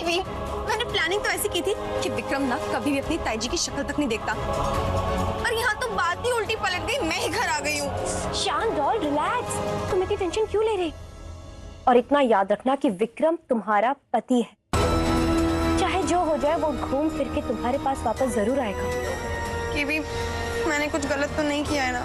भी मैंने प्लानिंग तो ऐसी की थी कि विक्रम ना कभी भी अपनी ताई जी की शक्ल तक नहीं देखता, और यहाँ तो बात ही उल्टी पलट गई, मैं ही घर आ गई हूँ। शांत डॉल, रिलैक्स। तुम इतनी टेंशन क्यों ले रही? और इतना याद रखना कि विक्रम तुम्हारा पति है, चाहे जो हो जाए वो घूम फिर के तुम्हारे पास वापस जरूर आएगा। कि भी मैंने कुछ गलत तो नहीं किया है ना?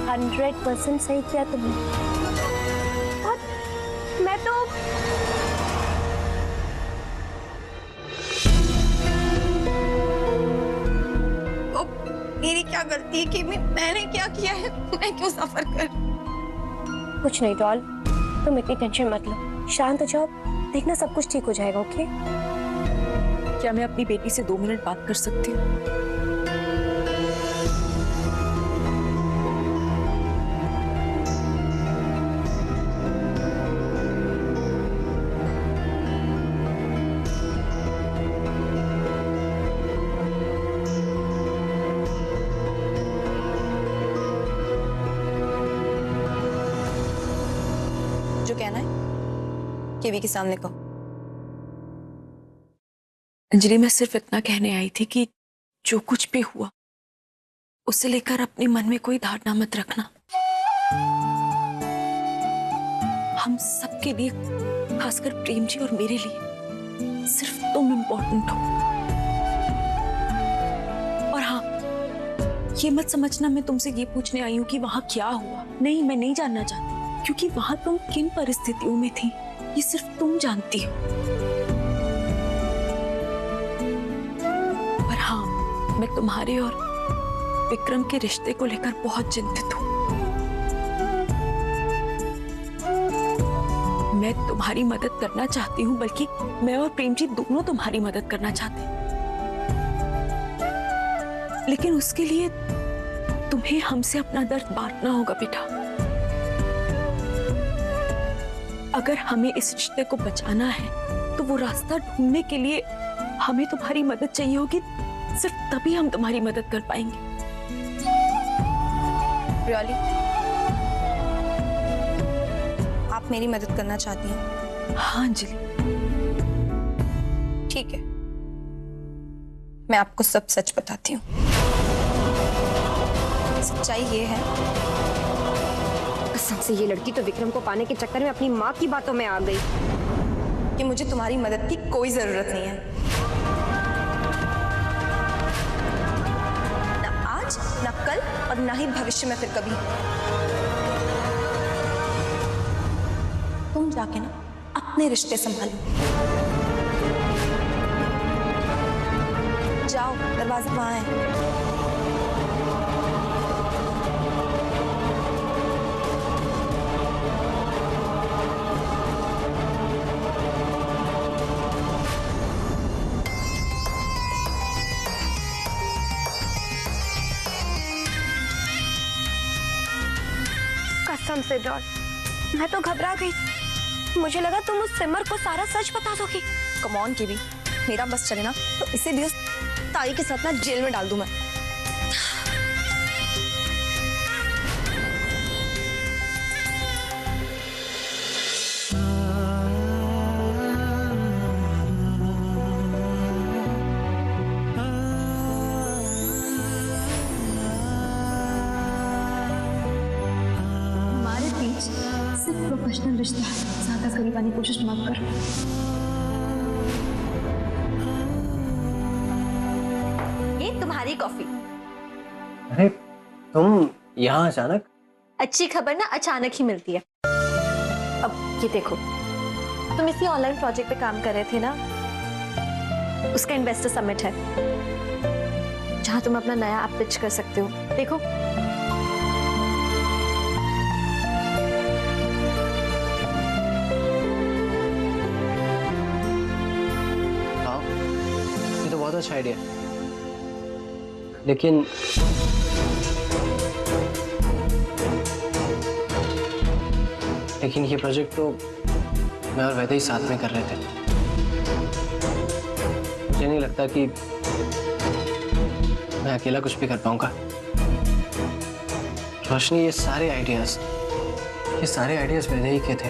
100% सही किया तुमने। और मैं तो मेरी क्या गलती है कि मैंने क्या किया है? मैं क्यों सफर कर? कुछ नहीं डॉल, तुम इतनी टेंशन मत लो, शांत हो जाओ, देखना सब कुछ ठीक हो जाएगा। ओके? क्या मैं अपनी बेटी से 2 मिनट बात कर सकती हूँ? जो कहना है केवी के सामने कहो। अंजलि, मैं सिर्फ इतना कहने आई थी कि जो कुछ भी हुआ उसे लेकर अपने मन में कोई धारणा मत रखना। हम सबके लिए, खासकर प्रेम जी और मेरे लिए, सिर्फ तुम इम्पोर्टेंट हो। और हाँ, ये मत समझना मैं तुमसे ये पूछने आई हूँ कि वहां क्या हुआ। नहीं, मैं नहीं जानना चाहती, क्योंकि वहां तुम किन परिस्थितियों में थी ये सिर्फ तुम जानती हो। पर हाँ, मैं तुम्हारे और विक्रम के रिश्ते को लेकर बहुत चिंतित हूँ। मैं तुम्हारी मदद करना चाहती हूँ, बल्कि मैं और प्रेम जी दोनों तुम्हारी मदद करना चाहते हैं, लेकिन उसके लिए तुम्हें हमसे अपना दर्द बांटना होगा बेटा। अगर हमें इस रिश्ते को बचाना है तो वो रास्ता ढूंढने के लिए हमें तुम्हारी मदद चाहिए होगी। सिर्फ तभी हम तुम्हारी मदद कर पाएंगे। रियली? आप मेरी मदद करना चाहती हैं? हाँ अंजलि। ठीक है, मैं आपको सब सच बताती हूँ। सच्चाई ये है, कसम से ये लड़की तो विक्रम को पाने के चक्कर में अपनी माँ की बातों में आ गई कि मुझे तुम्हारी मदद की कोई जरूरत नहीं है, ना आज, ना कल, और ना ही भविष्य में फिर कभी। तुम जाके ना अपने रिश्ते संभालो। जाओ, दरवाजा वहां है। कसम से डॉल, मैं तो घबरा गई। मुझे लगा तुम उस सिमर को सारा सच बता दोगी। कम ऑन की भी, मेरा बस चले ना तो इसे भी उस ताई के साथ ना जेल में डाल दूं मैं। सिर्फ प्रोफेशनल रिश्ता, ज्यादा करीब आने की कोशिश मत कर। ये तुम्हारी कॉफी। अरे तुम यहाँ अचानक? अच्छी खबर ना अचानक ही मिलती है। अब ये देखो, तुम इसी ऑनलाइन प्रोजेक्ट पे काम कर रहे थे ना, उसका इन्वेस्टर समिट है जहां तुम अपना नया ऐप पिच कर सकते हो। देखो, बहुत अच्छा आइडिया, लेकिन ये प्रोजेक्ट तो मैं और वैदे ही साथ में कर रहे थे। मुझे नहीं लगता कि मैं अकेला कुछ भी कर पाऊंगा। रोशनी, ये सारे आइडियाज वैदे ही के थे।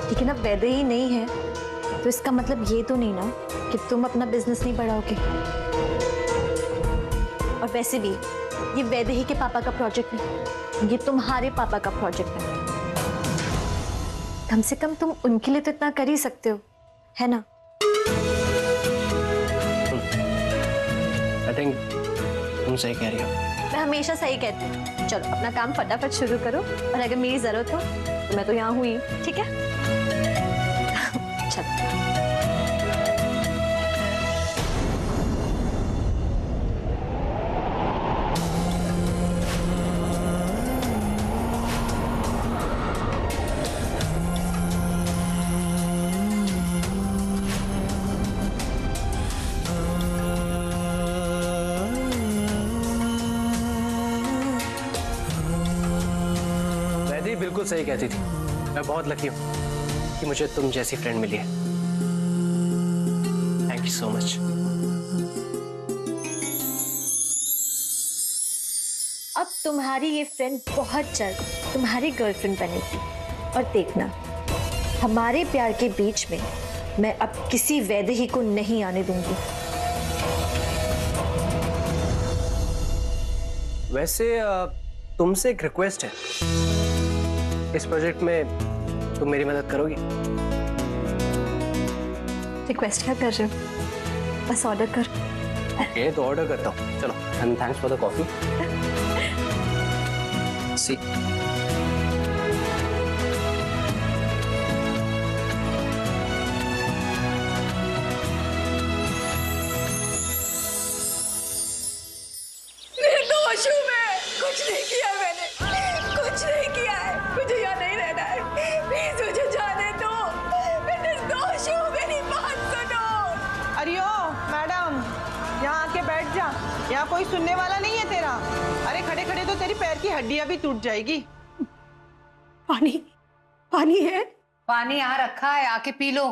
लेकिन अब वैदे ही नहीं है तो इसका मतलब ये तो नहीं ना कि तुम अपना बिजनेस नहीं बढ़ाओगे। और वैसे भी ये वैदेही के पापा का प्रोजेक्ट नहीं, ये तुम्हारे पापा का प्रोजेक्ट है। कम से कम तुम उनके लिए तो इतना कर ही सकते हो, है ना? आई थिंक तुम सही कह रही हो। मैं हमेशा सही कहती हूँ। चलो अपना काम फटाफट शुरू करो, और अगर मेरी जरूरत हो तो मैं तो यहाँ हुई, ठीक है? चलो। वैदेही बिल्कुल सही कहती थी। मैं बहुत लकी हूँ कि मुझे तुम जैसी फ्रेंड मिली है। Thank you so much. अब तुम्हारी ये फ्रेंड बहुत जल्द तुम्हारी गर्लफ्रेंड बनेगी, और देखना हमारे प्यार के बीच में मैं अब किसी वैदेही को नहीं आने दूंगी। वैसे तुमसे एक रिक्वेस्ट है, इस प्रोजेक्ट में तुम मेरी मदद करोगी? रिक्वेस्ट क्या कर रहे हो? बस ऑर्डर कर। ओके, तो ऑर्डर करता हूँ। चलो, and thanks for the coffee. सी निर्दोष हूँ मैं, कुछ नहीं किया मैंने, कुछ नहीं किया है। मुझे यहाँ नहीं रहना है, प्लीज मुझे जाने दो। मैं निर्दोष हूँ, मेरी बात सुनो। अरे ओ मैडम, यहाँ आके बैठ जा, यहाँ कोई सुनने वाला नहीं है तेरा। अरे खड़े खड़े तो तेरी पैर की हड्डियां भी टूट जाएगी। पानी, पानी है? पानी यहाँ रखा है, आके पी लो।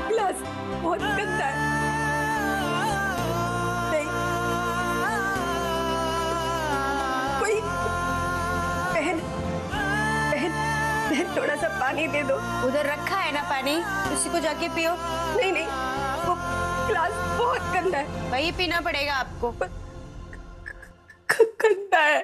गिलास बहुत गंदा है। नहीं, कोई बहन, बहन, बहन थोड़ा सा पानी दे दो। उधर रखा है ना पानी, उसी को जाके पियो। नहीं नहीं, वो गिलास बहुत गंदा है। वही पीना पड़ेगा आपको। गंदा है।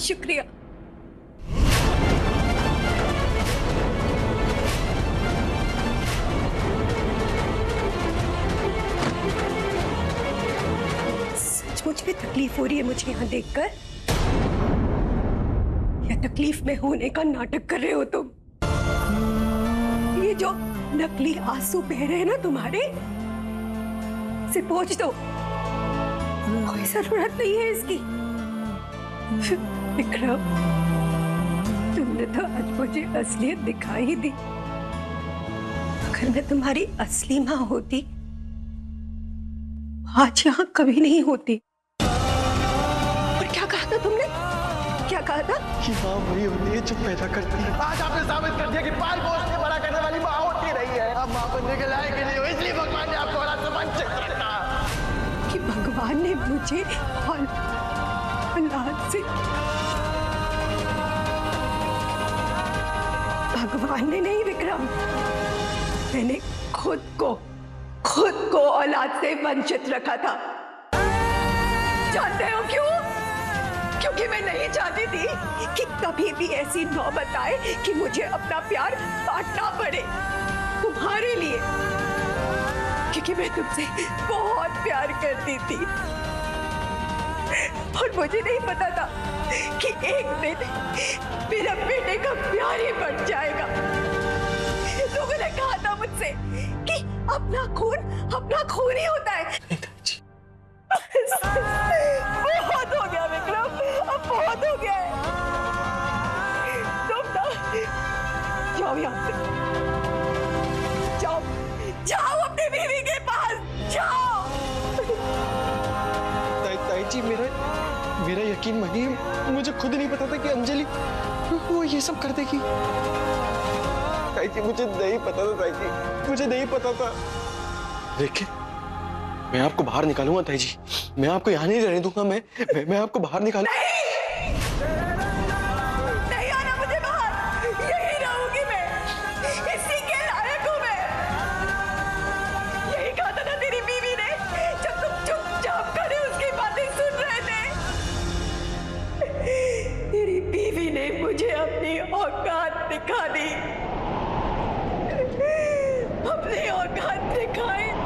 शुक्रिया। सचमुच में तकलीफ हो रही है मुझे यहाँ देखकर, या तकलीफ में होने का नाटक कर रहे हो तुम? ये जो नकली आंसू बह रहे हैं ना तुम्हारे, इसे पोंछ दो, कोई जरूरत नहीं है इसकी। विक्रम, तुमने तो आज मुझे असलियत दिखा ही दी। अगर मैं तुम्हारी असली माँ होती, आज यहाँ कभी नहीं होती। और क्या कहा था तुमने? क्या कहा था? कि माँ वही होती है जो पैदा करती है। आज आपने साबित कर दिया कि पाल पोसने बड़ा करने वाली माँ होती रही है। अब माँ बनने के लायक नहीं हो, इसलिए भगवान ने आपको औलाद से वंचित रखा। कि भगवान ने मुझे औलाद से, भगवान ने नहीं विक्रम, मैंने खुद को औलाद से वंचित रखा था। जानते हो क्यों? क्योंकि मैं नहीं चाहती थी कि कभी भी ऐसी नौबत आए कि मुझे अपना प्यार बांटना पड़े तुम्हारे लिए, क्योंकि मैं तुमसे बहुत प्यार करती थी। और मुझे नहीं पता था कि एक दिन मेरा बेटे का प्यार ही बढ़ जाएगा। लोगों ने कहा था मुझसे कि अपना खून ही होता है। बहुत हो गया विक्रम, अब बहुत हो गया है। जाओ यहाँ से, जाओ जाओ अपनी बीवी के पास जाओ। ताई जी, मेरा यकीन मानिए, मुझे खुद नहीं पता था कि अंजलि वो ये सब कर देगी। ताई जी मुझे नहीं पता था, ताई जी मुझे नहीं पता था। देखिए, मैं आपको बाहर निकालूंगा ताई जी, मैं आपको यहाँ नहीं रहने दूंगा। मैं आपको बाहर निकालूंगा। नहीं आना मुझे बाहर, यही रहूंगी मैं, इसी के लायक हूँ मैं। यही कहा था ना तेरी बीवी ने जब तुम चुपचाप खड़े उसकी बातें सुन रहे थे। तेरी बीवी ने मुझे अपनी औकात दिखा दी, अपनी औकात दिखाई दी।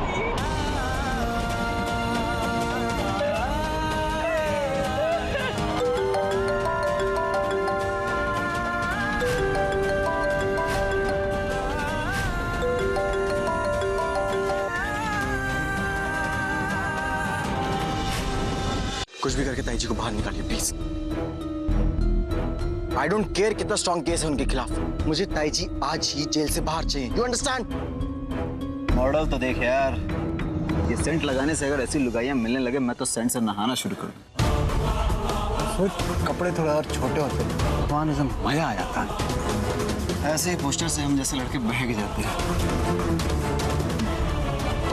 कुछ भी करके ताई जी को बाहर निकालिए प्लीज। आई डोंट केयर कितना स्ट्रॉन्ग केस है उनके खिलाफ, मुझे ताई जी आज ही जेल से बाहर चाहिए। You understand? मॉडल तो देख यार, ये सेंट लगाने से अगर ऐसी लुगाइयां मिलने लगे, मैं तो सेंट से नहाना शुरू कर दूं। कपड़े थोड़ा और छोटे होते वहां से मजा आ जाता। ऐसे ही पोस्टर से हम जैसे लड़के बहक जाते हैं।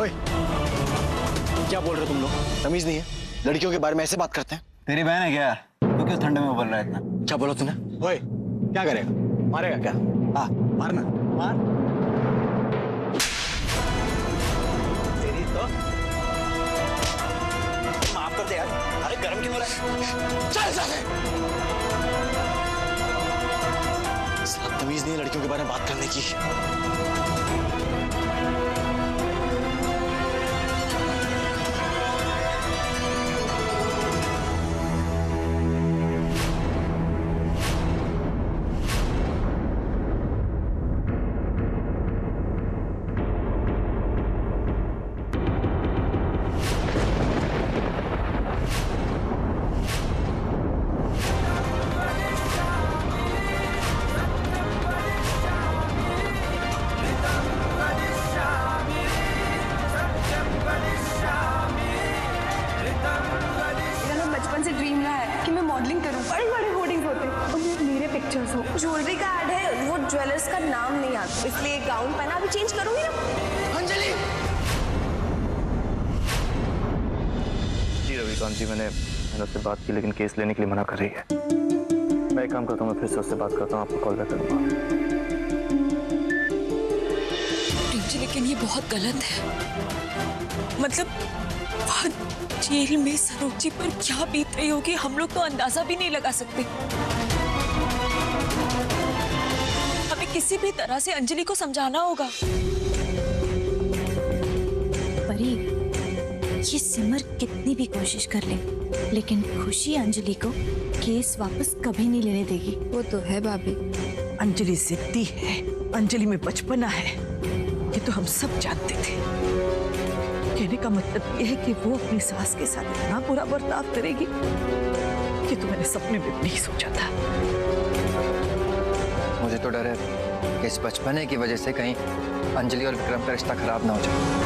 ओए, क्या बोल रहे हो तुम लोग? तमीज नहीं है? लड़कियों के बारे में ऐसे बात करते हैं? तेरी बहन है क्या? तू क्यों ठंडे में उबल रहा है इतना? क्या बोला तूने? ओए, क्या करेगा? मारेगा क्या? हाँ, मारना, मार। तेरी तो माफ कर दे यार। अरे गर्म क्यों हो रहा है? चल जाके। तमीज नहीं है लड़कियों के बारे में बात करने की। बचपन से ड्रीम रहा है कि मैं मॉडलिंग करूं। बड़े बड़े होर्डिंग्स होते हैं, उनमें मेरे पिक्चर्स हो। ज्वेलरी का ऐड है, वो ज्वेलर्स का नाम नहीं आता, इसलिए गाउन पहना, अभी चेंज करूंगी ना। अंजलि! जी रविकांत जी, मैंने उससे बात की, लेकिन केस लेने के लिए मना कर रही है। मैं एक काम करता हूँ, मैं फिर से उससे बात करता हूँ, आपको कॉल बैक करूँगा। लेकिन ये बहुत गलत है। मतलब वहाँ जेल में सरोज जी पर क्या बीत रही होगी, हम लोग तो अंदाजा भी नहीं लगा सकते। हमें किसी भी तरह से अंजलि को समझाना होगा। परी, ये सिमर कितनी भी कोशिश कर ले, लेकिन खुशी अंजलि को केस वापस कभी नहीं लेने देगी। वो तो है भाभी। अंजलि जिद्दी है, अंजलि में बचपना है, ये तो हम सब जानते थे। कहने का मतलब ये है कि वो अपनी सास के साथ इतना बुरा बर्ताव करेगी कि तो मैंने सपने में भी नहीं सोचा था। मुझे तो डर है कि इस बचपने की वजह से कहीं अंजलि और विक्रम का रिश्ता खराब ना हो जाए।